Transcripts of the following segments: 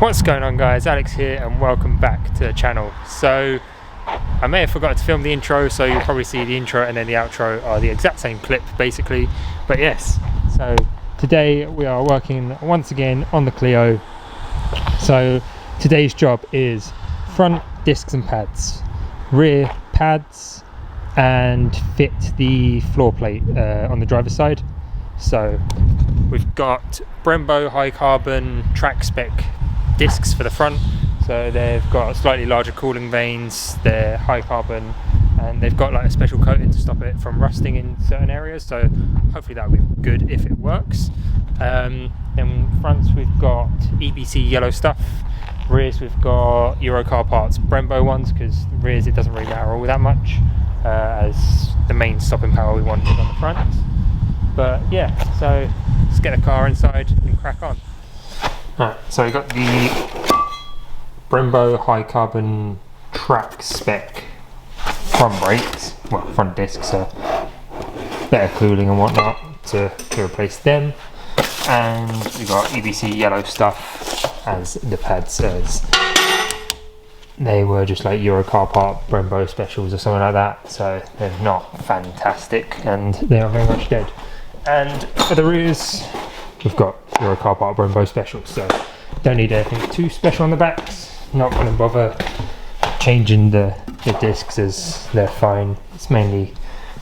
What's going on, guys? Alex here and welcome back to the channel. So I may have forgotten to film the intro, so you'll probably see the intro and then the outro are the exact same clip basically, but yes, so today we are working once again on the Clio. So today's job is front discs and pads, rear pads, and fit the floor plate on the driver's side. So we've got Brembo high carbon track spec discs for the front, so they've got slightly larger cooling vanes, they're high carbon, and they've got like a special coating to stop it from rusting in certain areas, so hopefully that'll be good if it works. Then fronts we've got EBC Yellowstuff, rears we've got Eurocar parts Brembo ones, because rears it doesn't really matter all that much, as the main stopping power we want is on the front. But yeah, so let's get the car inside and crack on. Right, so we got the Brembo high carbon track spec front brakes, well front discs, so better cooling and whatnot to replace them. And we got EBC Yellowstuff as the pads, as they were just like Eurocar part Brembo specials or something like that, so they're not fantastic and they are very much dead. And for the rears we've got Eurocar part Brembo specials, so don't need anything too special on the backs. Not going to bother changing the discs as they're fine. It's mainly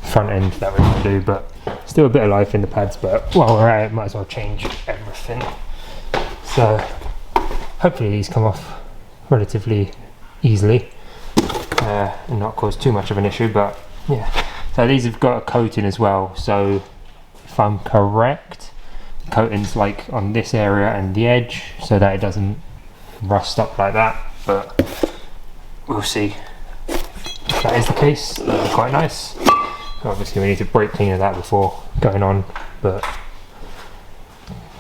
front end that we're going to do, but still a bit of life in the pads, but while we're at it might as well change everything. So hopefully these come off relatively easily and not cause too much of an issue, but yeah. So these have got a coating as well, so if I'm correct, the coating's like on this area and the edge, so that it doesn't rust up like that, but we'll see if that is the case. That'll be quite nice. Obviously we need to brake clean that before going on, but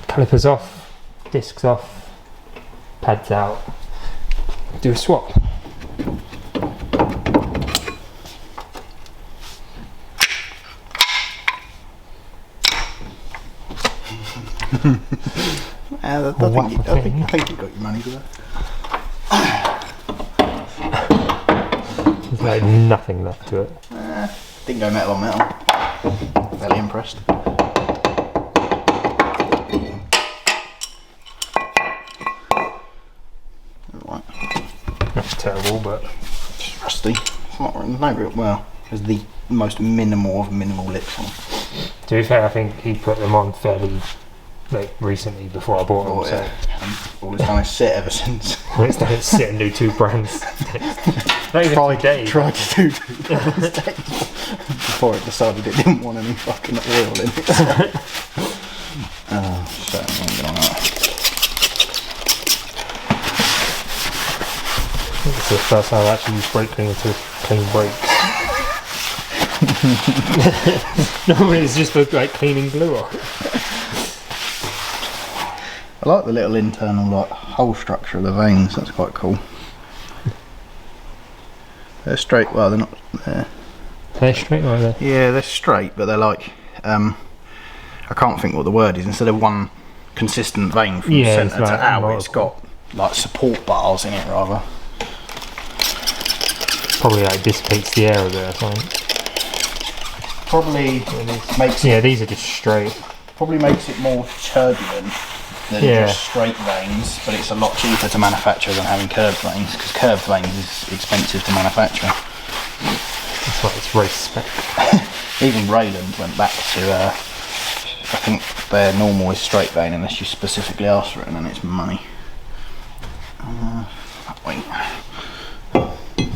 calipers off, discs off, pads out, do a swap. I think you got your money's worth. There's like nothing left to it. Didn't go metal on metal. Fairly impressed. Right. That's terrible, but it's rusty. It's not no real well. There's the most minimal of minimal lips on. To be fair, I think he put them on fairly recently before I bought them. Yeah. And all it's done is sit ever since. It's done is sit and do 2 brands. Not even tried to do 2 brands before it decided it didn't want any fucking oil in it. Oh shit, I'm gonna get on that. This is the first time I've actually used brake cleaner to clean brakes. Normally it's just for like cleaning glue off. I like the little internal like hole structure of the vanes, that's quite cool. They're straight, well they're not there. They're straight, or are they? Yeah, they're straight, but they're like, I can't think what the word is, instead of one consistent vane from centre to out, it's got like support bars in it rather. Probably like dissipates the air a bit or something. Probably makes it, these are just straight. Probably makes it more turbulent than just straight vanes, but it's a lot cheaper to manufacture than having curved vanes, because curved vanes is expensive to manufacture. That's why it's race spec. Even Rayland went back to, I think their normal is straight vane unless you specifically ask for it, and then it's money. That way.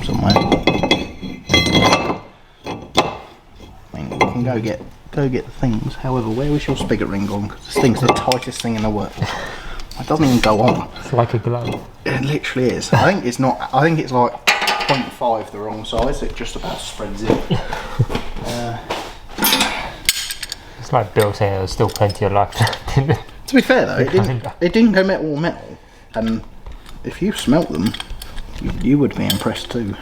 Somewhere. I mean, we can go get the things. However, where was your spigot ring gone? Because this thing's the tightest thing in the world. It doesn't even go on. It's like a glove. It literally is. I think it's not. I think it's like 0.5 the wrong size. It just about spreads it. It's like Bill saying there's still plenty of life left in it. To be fair though, it didn't go metal or metal, and if you smelt them, you would be impressed too.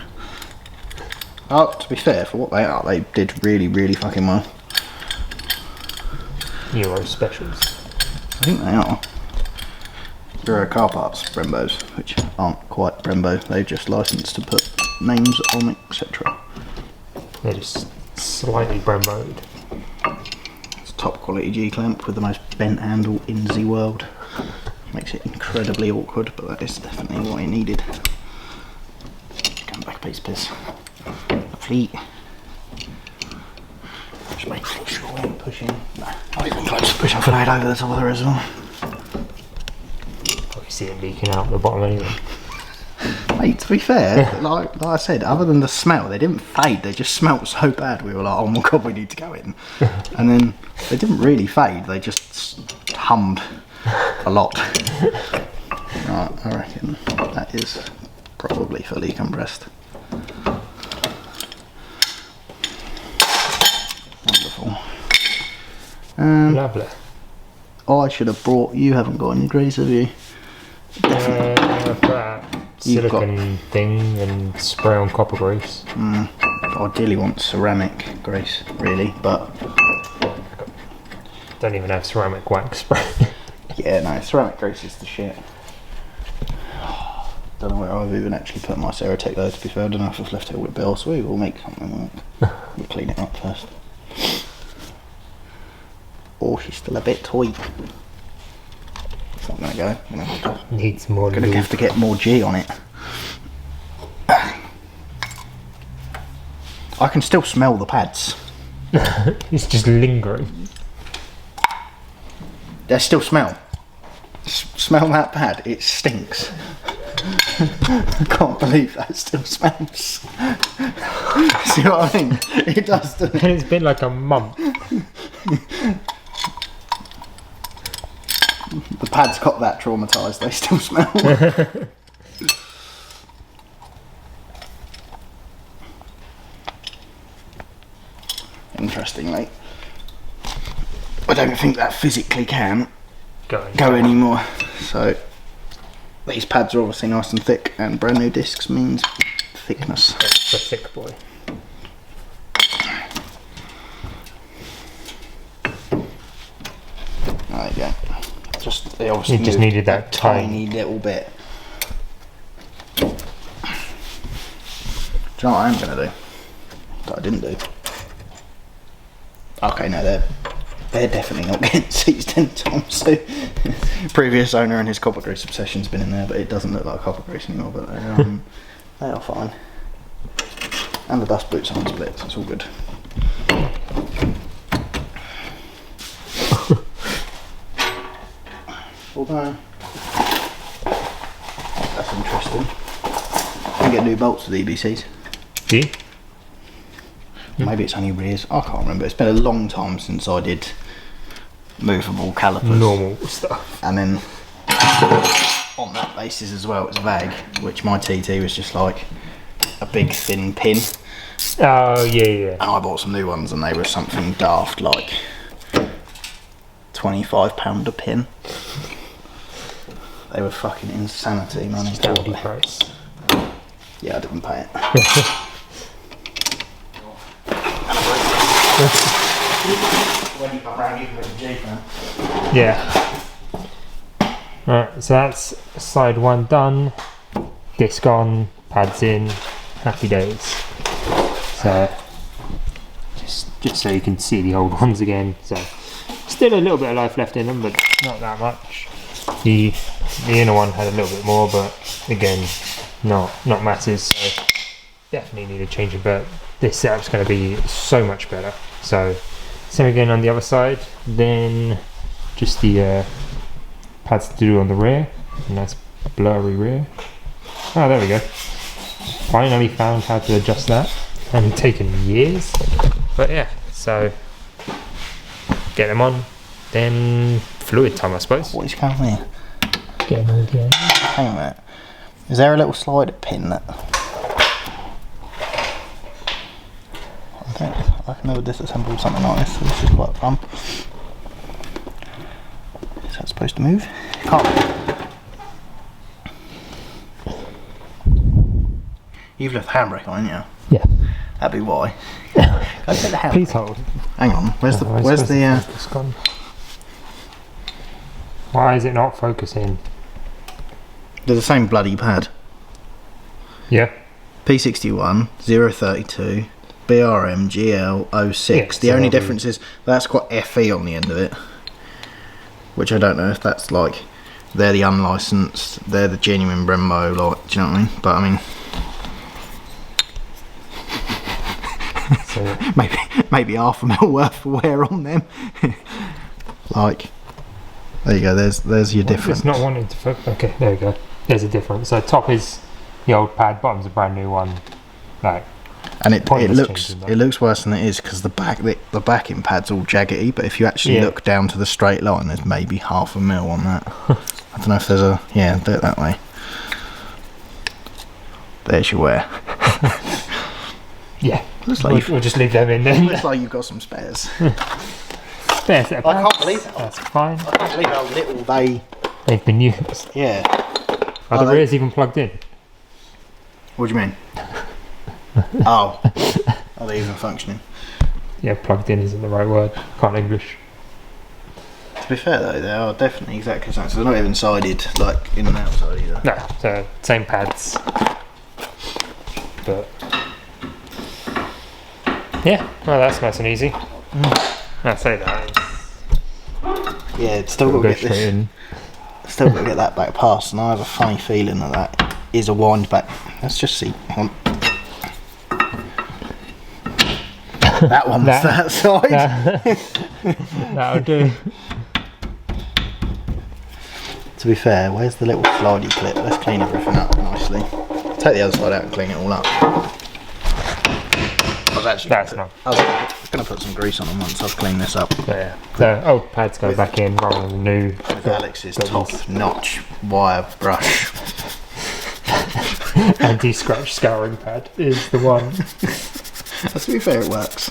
Oh, to be fair, for what they are, they did really, really fucking well. Euro specials. I think they are. There are car parts brembos, which aren't quite brembo. They're just licensed to put names on, etc. They're just slightly bremboed. It's top quality G-clamp with the most bent handle in the world. Makes it incredibly awkward, but that is definitely what it needed. Come back a piece. Fleet. Just making sure we ain't pushing. No, not even close to pushing fluid over the top of the reservoir. Probably see it leaking out the bottom anyway. Mate, to be fair, like I said, other than the smell, they didn't fade. They just smelt so bad. We were like, oh my god, we need to go in. And then they didn't really fade. They just hummed a lot. Right, I reckon that is probably fully compressed. Wonderful. Lovely. I should have brought. You haven't got any grease, have you? That silicone thing and spray on copper grease. I ideally want ceramic grease, really, but don't even have ceramic wax spray. yeah, no, ceramic grease is the shit. Don't know where I've even actually put my Ceratec though, to be fair. I don't know if I've left it with Bill, so we will make something work. We'll clean it up first. Oh, she's still a bit tight. It's not going to go. I'm gonna Needs more gonna have to get more G on it. I can still smell the pads. It's just lingering. They still smell. Smell that pad, it stinks. I can't believe that still smells. See what I mean? It does, doesn't it? And it's been like a month. The pads got that traumatised, they still smell. Interestingly, I don't think that physically can go anymore. So these pads are obviously nice and thick, and brand new discs means thickness. It's a thick boy. There you go. They obviously just needed that tiny little bit. Do you know what I am going to do? That I didn't do. Okay, no, they're definitely not getting seized anytime soon. Previous owner and his copper grease obsession's been in there, but it doesn't look like copper grease anymore. But they are fine. And the dust boots aren't split, so it's all good. Although, that's interesting. You can get new bolts with EBCs. Do you? Maybe it's only rears. I can't remember. It's been a long time since I did movable calipers. Normal stuff. And then on that basis as well, it's VAG, which my TT was just like a big thin pin. Oh yeah. And I bought some new ones, and they were something daft like £25 a pin. They were fucking insanity, man. Standard price. Yeah, I didn't pay it. When you come round, you can put the G, man. Yeah. Alright, so that's side one done. Disc on, pads in, happy days. So just so you can see the old ones again. So still a little bit of life left in them, but not that much. The inner one had a little bit more, but again, not masses. So definitely need a change of, but this setup's going to be so much better. So same again on the other side, then just the pads to do on the rear. Nice blurry rear. Oh, there we go. Finally found how to adjust that, and taken years. But yeah, so get them on, then fluid time, I suppose. What is going on here? Get them again. Hang on a minute. Is there a little slider pin that I can never disassemble something like this, so this is quite fun. Is that supposed to move? Can't. You've left the handbrake on, haven't you? Yeah. That'd be why. Go take the handbrake. Please hold. Hang on. Where's the focus gone? Why is it not focusing? They're the same bloody pad. Yeah. P61, 032, BRM, GL, 06. The so only difference is that's got FE on the end of it. Which I don't know if that's like, they're the unlicensed, they're the genuine brembo, like, do you know what I mean? But I mean, so maybe half a mil worth of wear on them. Like, there you go, there's your difference. It's not wanting to, okay, there we go. There's a difference. So top is the old pad, bottom's a brand new one. Like, and it looks worse than it is because the backing pad's all jaggedy, but if you actually look down to the straight line, there's maybe half a mil on that. I don't know if there's a, yeah, do it that way. There's your wear. Yeah, like we'll just leave them in then. Looks like you've got some spares. Spares set of I can't pads. believe that. That's fine. I can't believe how little they've been used. Yeah. Are the rears even plugged in? What do you mean? Oh. Are they even functioning? Yeah, plugged in isn't the right word. Can't English. To be fair though, they are definitely exactly the same. So they're not even sided, like, in and outside either. No, so same pads. But yeah, well, that's nice and easy. I say that. Yeah, it's still got to get this. Still got to get that back past, and I have a funny feeling that is a wind back. Let's just see. Hang on. That one's that side. That'll do. To be fair, where's the little slidey clip? Let's clean everything up nicely. Take the other side out and clean it all up. I was going to put some grease on them once I've cleaned this up. Yeah. So old pads go back in rather than new. With Alex's top-notch wire brush. Anti-scratch scouring pad is the one. To be fair, it works.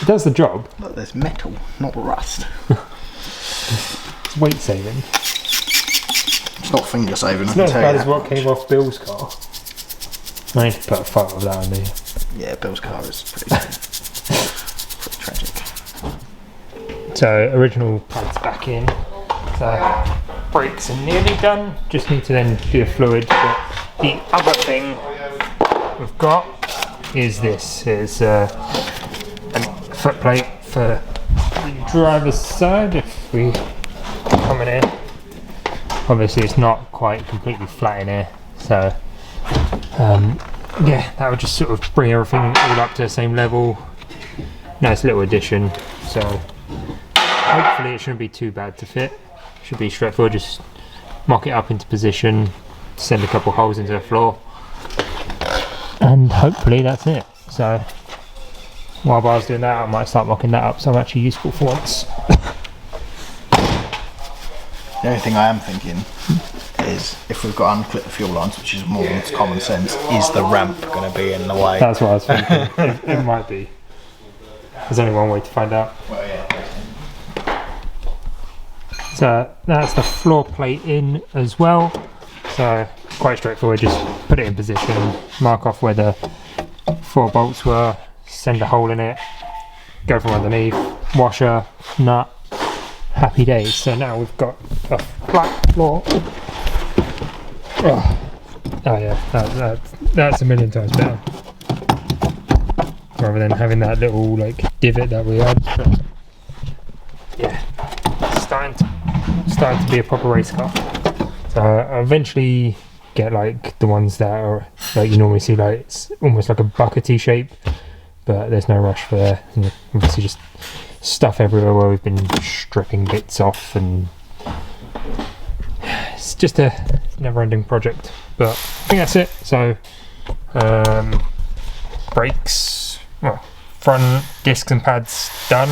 It does the job. Look, there's metal, not rust. It's weight saving. It's not finger saving. It's not as bad as what came off Bill's car. I need to put a photo of that on there. Yeah, Bill's car is pretty tragic. So original pads back in. So brakes are nearly done. Just need to then do the fluid. But the other thing we've got is this. It's a foot plate for the driver's side. If we come in here, obviously it's not quite completely flat in here. So yeah, that would just sort of bring everything all up to the same level. Nice little addition. So hopefully it shouldn't be too bad to fit. Should be straightforward. Just mock it up into position, send a couple holes into the floor, and hopefully that's it. So while I was doing that, I might start mocking that up so I'm actually useful for once. The only thing I am thinking is if we've got unclipped fuel lines, which is more than common sense, is the ramp going to be in the way? That's what I was thinking. it might be. There's only one way to find out. Well, yeah. So that's the floor plate in as well. So quite straightforward, just put it in position, mark off where the 4 bolts were, send a hole in it, go from underneath, washer, nut, happy days. So now we've got a flat floor. Oh yeah, that's a million times better. Rather than having that little like divot that we had. But yeah, starting to be a proper race car. So I'll eventually get like the ones that are like you normally see, like it's almost like a buckety shape, but there's no rush for there. And obviously just stuff everywhere where we've been stripping bits off, and it's just a never-ending project. But I think that's it. So brakes, well, front discs and pads done.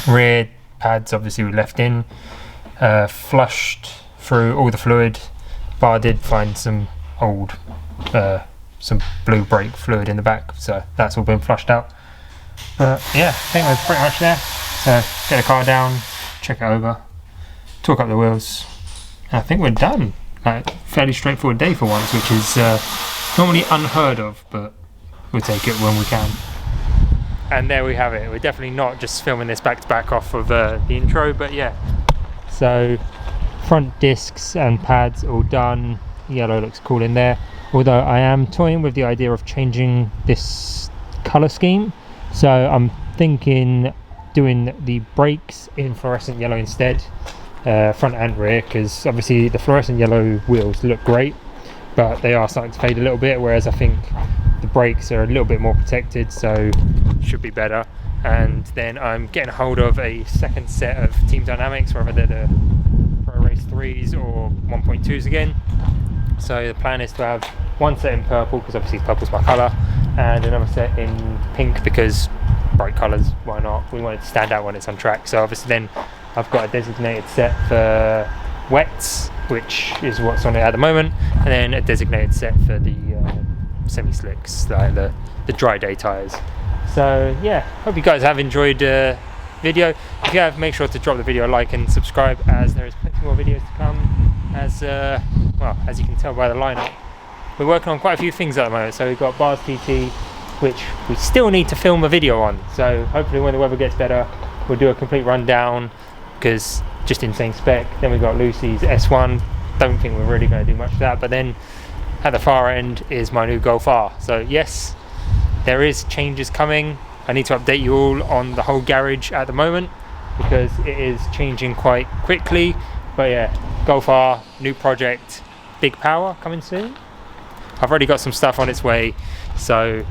Rear pads obviously we left in. Flushed through all the fluid, but I did find some old some blue brake fluid in the back, so that's all been flushed out. But yeah, I think we're pretty much there. So get the car down, check it over, torque up the wheels, and I think we're done. Like, fairly straightforward day for once, which is normally unheard of, but we'll take it when we can. And there we have it. We're definitely not just filming this back to back off of the intro, but yeah. So front discs and pads all done, yellow looks cool in there, although I am toying with the idea of changing this color scheme. So I'm thinking doing the brakes in fluorescent yellow instead, front and rear, because obviously the fluorescent yellow wheels look great, but they are starting to fade a little bit, whereas I think the brakes are a little bit more protected, so should be better. And then I'm getting hold of a second set of Team Dynamics, whether they're the Pro Race 3s or 1.2s again. So the plan is to have one set in purple, because obviously purple's my colour, and another set in pink, because bright colours, why not? We want it to stand out when it's on track. So obviously then I've got a designated set for wets, which is what's on it at the moment, and then a designated set for the semi-slicks, like the dry day tyres. So yeah, hope you guys have enjoyed the video. If you have, make sure to drop the video a like and subscribe, as there is plenty more videos to come. As well, as you can tell by the lineup, we're working on quite a few things at the moment. So we've got Bars TT, which we still need to film a video on, so hopefully when the weather gets better we'll do a complete rundown, because just insane spec. Then we've got Lucy's S1, don't think we're really going to do much of that, but then at the far end is my new Golf R. So yes, there is changes coming. I need to update you all on the whole garage at the moment, because it is changing quite quickly. But yeah, Golf R, new project, big power coming soon. I've already got some stuff on its way, so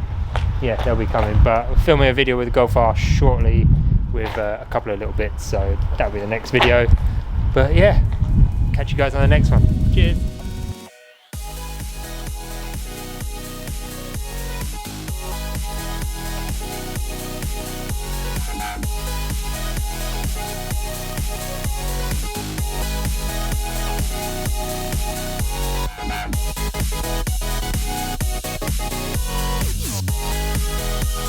yeah, they'll be coming. But we're filming a video with the Golf R shortly with a couple of little bits, so that'll be the next video. But yeah, catch you guys on the next one. Cheers. Bye.